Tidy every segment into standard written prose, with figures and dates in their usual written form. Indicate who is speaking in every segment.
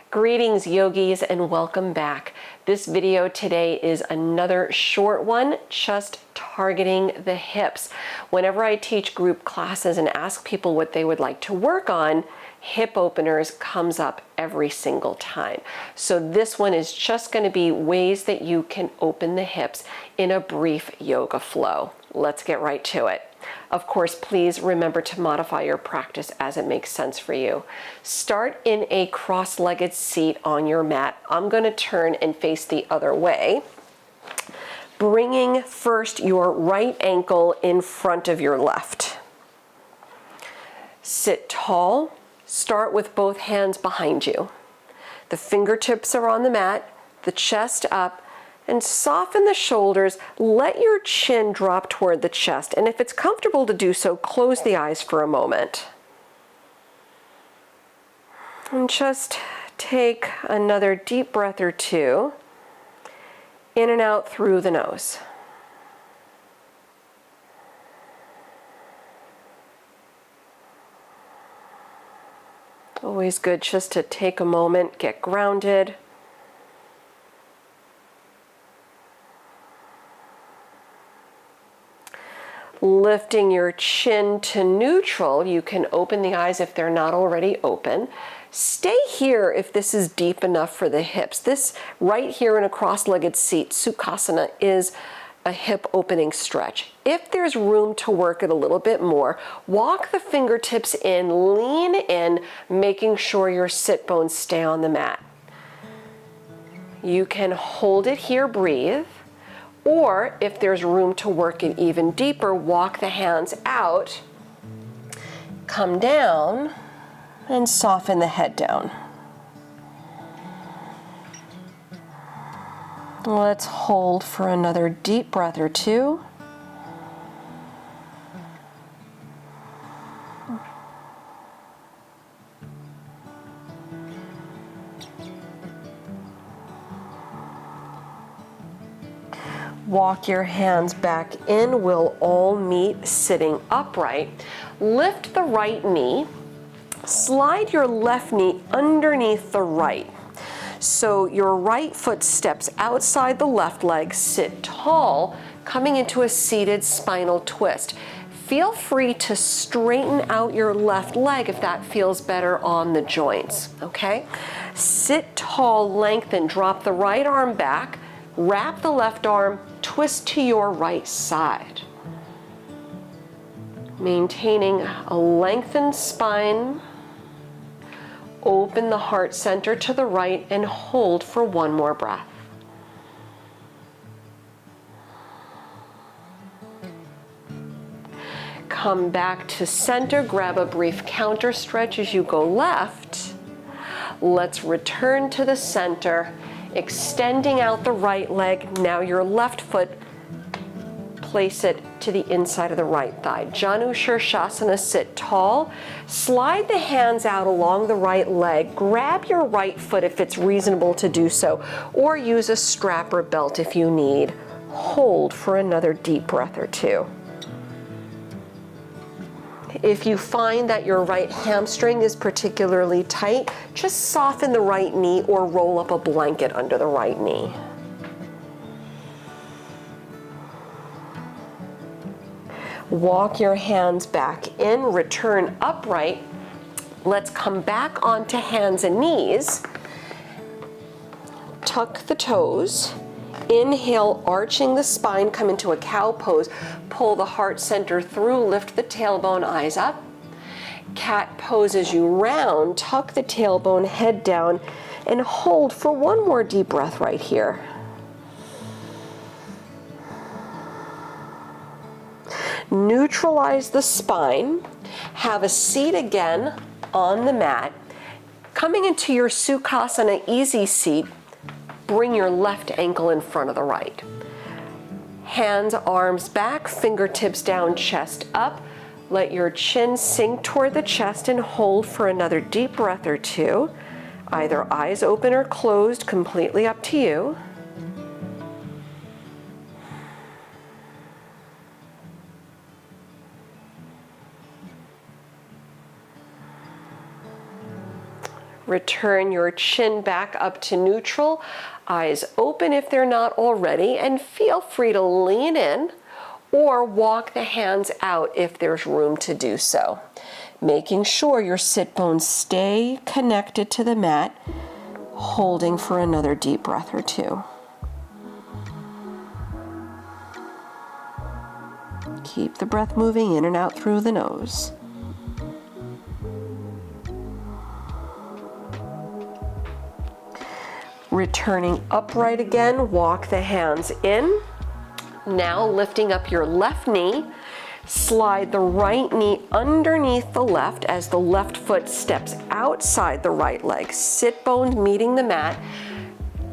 Speaker 1: Greetings yogis and welcome back. This video today is another short one, just targeting the hips. Whenever I teach group classes and ask people what they would like to work on, hip openers comes up every single time. So this one is just going to be ways that you can open the hips in a brief yoga flow. Let's get right to it. Of course, please remember to modify your practice as it makes sense for you. Start in a cross-legged seat on your mat. I'm going to turn and face the other way, bringing first your right ankle in front of your left. Sit tall. Start with both hands behind you. The fingertips are on the mat, the chest up, and soften the shoulders. Let your chin drop toward the chest. And if it's comfortable to do so, close the eyes for a moment. And just take another deep breath or two, in and out through the nose. Always good just to take a moment, get grounded. Lifting your chin to neutral, you can open the eyes if they're not already open. Stay here if this is deep enough for the hips. This right here in a cross-legged seat, Sukhasana, is a hip opening stretch. If there's room to work it a little bit more, walk the fingertips in, lean in, making sure your sit bones stay on the mat. You can hold it here, breathe. Or if there's room to work it even deeper, walk the hands out, come down, and soften the head down. Let's hold for another deep breath or two. Walk your hands back in. We'll all meet sitting upright. Lift the right knee. Slide your left knee underneath the right. So your right foot steps outside the left leg. Sit tall, coming into a seated spinal twist. Feel free to straighten out your left leg if that feels better on the joints, okay? Sit tall, lengthen, drop the right arm back. Wrap the left arm, twist to your right side. Maintaining a lengthened spine. Open the heart center to the right and hold for one more breath. Come back to center, grab a brief counter stretch as you go left. Let's return to the center. Extending out the right leg, now your left foot, place it to the inside of the right thigh. Janu Shirshasana, sit tall. Slide the hands out along the right leg. Grab your right foot if it's reasonable to do so, or use a strap or belt if you need. Hold for another deep breath or two. If you find that your right hamstring is particularly tight, just soften the right knee or roll up a blanket under the right knee. Walk your hands back in, return upright. Let's come back onto hands and knees. Tuck the toes. Inhale, arching the spine, come into a cow pose. Pull the heart center through, lift the tailbone, eyes up. Cat pose as you round, tuck the tailbone, head down, and hold for one more deep breath right here. Neutralize the spine. Have a seat again on the mat. Coming into your Sukhasana easy seat, bring your left ankle in front of the right. Hands, arms back, fingertips down, chest up. Let your chin sink toward the chest and hold for another deep breath or two. Either eyes open or closed, completely up to you. Return your chin back up to neutral, eyes open if they're not already, and feel free to lean in or walk the hands out if there's room to do so. Making sure your sit bones stay connected to the mat, holding for another deep breath or two. Keep the breath moving in and out through the nose. Returning upright again, walk the hands in. Now lifting up your left knee, slide the right knee underneath the left as the left foot steps outside the right leg. Sit bones meeting the mat.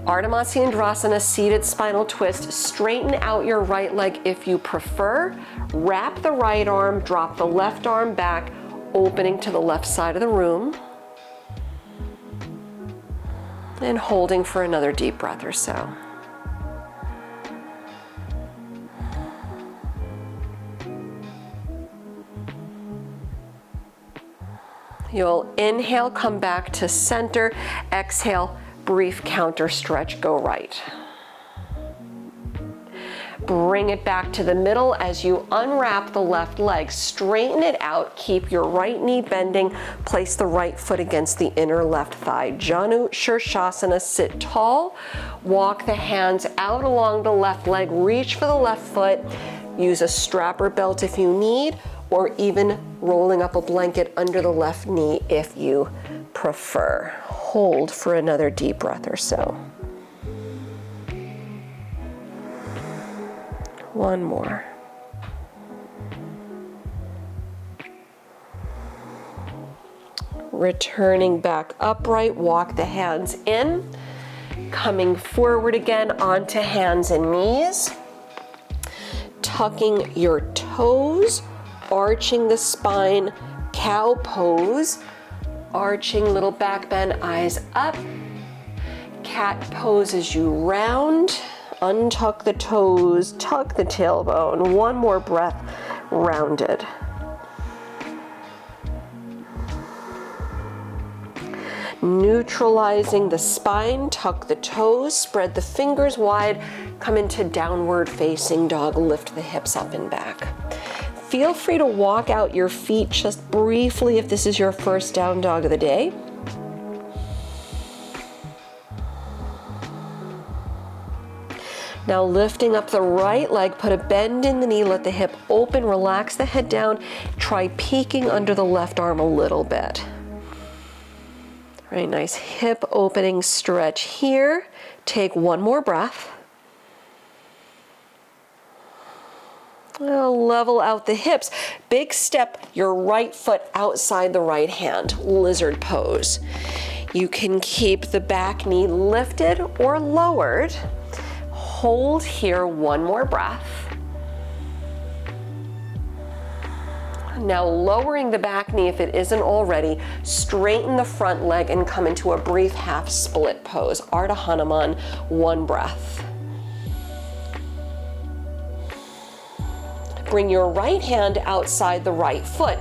Speaker 1: Ardha Matsyendrasana, seated spinal twist. Straighten out your right leg if you prefer. Wrap the right arm, drop the left arm back, opening to the left side of the room. And holding for another deep breath or so. You'll inhale, come back to center. Exhale, brief counter stretch, go right. Bring it back to the middle as you unwrap the left leg. Straighten it out, keep your right knee bending. Place the right foot against the inner left thigh. Janu Shirshasana, sit tall. Walk the hands out along the left leg. Reach for the left foot. Use a strap or belt if you need, or even rolling up a blanket under the left knee if you prefer. Hold for another deep breath or so. One more. Returning back upright, walk the hands in. Coming forward again onto hands and knees. Tucking your toes, arching the spine, cow pose. Arching, little back bend, eyes up. Cat pose as you round. Untuck the toes, tuck the tailbone. One more breath, rounded. Neutralizing the spine, tuck the toes, spread the fingers wide, come into downward facing dog, lift the hips up and back. Feel free to walk out your feet just briefly if this is your first down dog of the day. Now lifting up the right leg, put a bend in the knee, let the hip open, relax the head down. Try peeking under the left arm a little bit. Very nice hip opening stretch here. Take one more breath. Level out the hips. Big step your right foot outside the right hand, lizard pose. You can keep the back knee lifted or lowered. Hold here, one more breath. Now lowering the back knee if it isn't already, straighten the front leg and come into a brief half split pose. Ardha Hanuman, one breath. Bring your right hand outside the right foot.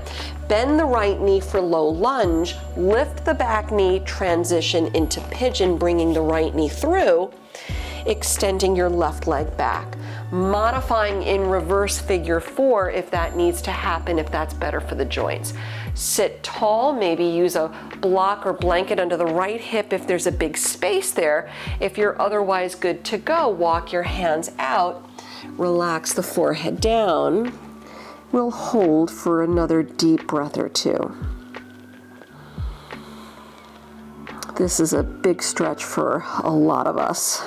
Speaker 1: Bend the right knee for low lunge. Lift the back knee, transition into pigeon, bringing the right knee through. Extending your left leg back. Modifying in reverse figure 4 if that needs to happen, if that's better for the joints. Sit tall, maybe use a block or blanket under the right hip if there's a big space there. If you're otherwise good to go, walk your hands out, relax the forehead down. We'll hold for another deep breath or two. This is a big stretch for a lot of us.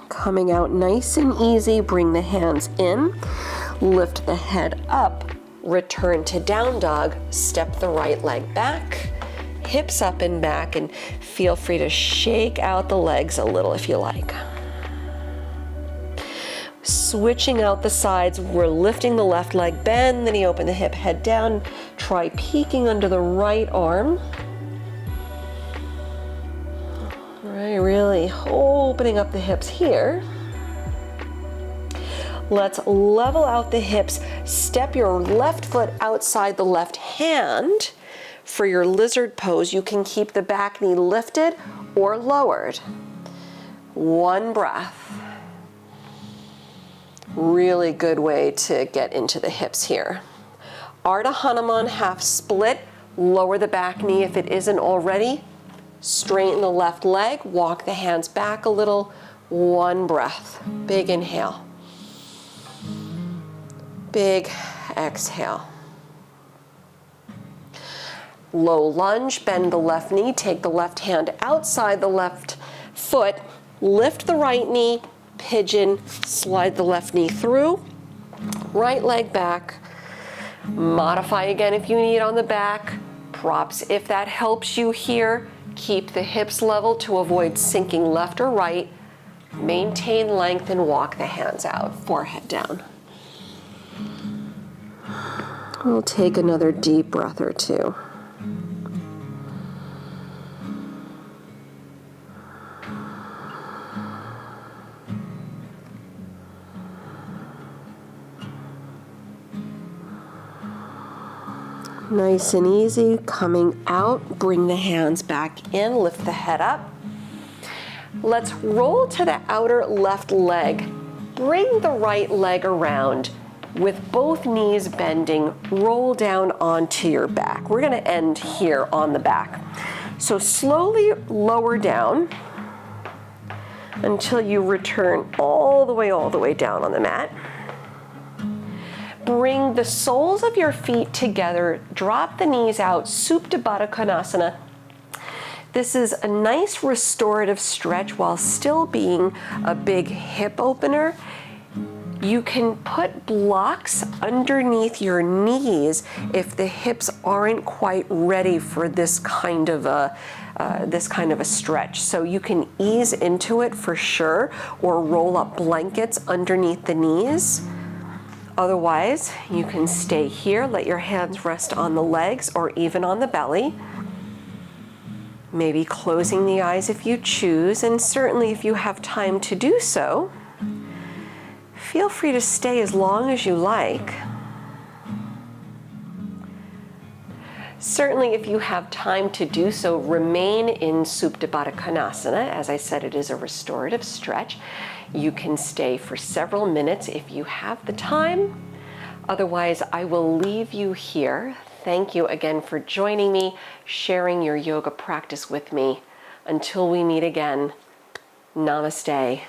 Speaker 1: Coming out nice and easy, bring the hands in, lift the head up, return to down dog, step the right leg back, hips up and back, and feel free to shake out the legs a little if you like. Switching out the sides, we're lifting the left leg, bend the knee, open the hip, head down, try peeking under the right arm. Right, really opening up the hips here. Let's level out the hips. Step your left foot outside the left hand. For your lizard pose, you can keep the back knee lifted or lowered. One breath. Really good way to get into the hips here. Ardha Hanuman half split. Lower the back knee if it isn't already. Straighten the left leg. Walk the hands back a little. One breath. Big inhale. Big exhale. Low lunge, bend the left knee, take the left hand outside the left foot, lift the right knee, pigeon, slide the left knee through, right leg back, modify again if you need on the back, props if that helps you here, keep the hips level to avoid sinking left or right, maintain length and walk the hands out, forehead down. We'll take another deep breath or two. Nice and easy, coming out, bring the hands back in, lift the head up. Let's roll to the outer left leg. Bring the right leg around. With both knees bending, roll down onto your back. We're gonna end here on the back. So slowly lower down until you return all the way down on the mat. Bring the soles of your feet together, drop the knees out, Supta Baddha Konasana. This is a nice restorative stretch while still being a big hip opener. You can put blocks underneath your knees if the hips aren't quite ready for this kind of a stretch. So you can ease into it for sure, or roll up blankets underneath the knees. Otherwise, you can stay here, let your hands rest on the legs or even on the belly. Maybe closing the eyes if you choose, and certainly if you have time to do so, feel free to stay as long as you like. Certainly if you have time to do so, remain in Supta Baddha Konasana. As I said, it is a restorative stretch. You can stay for several minutes if you have the time. Otherwise, I will leave you here. Thank you again for joining me, sharing your yoga practice with me. Until we meet again, namaste.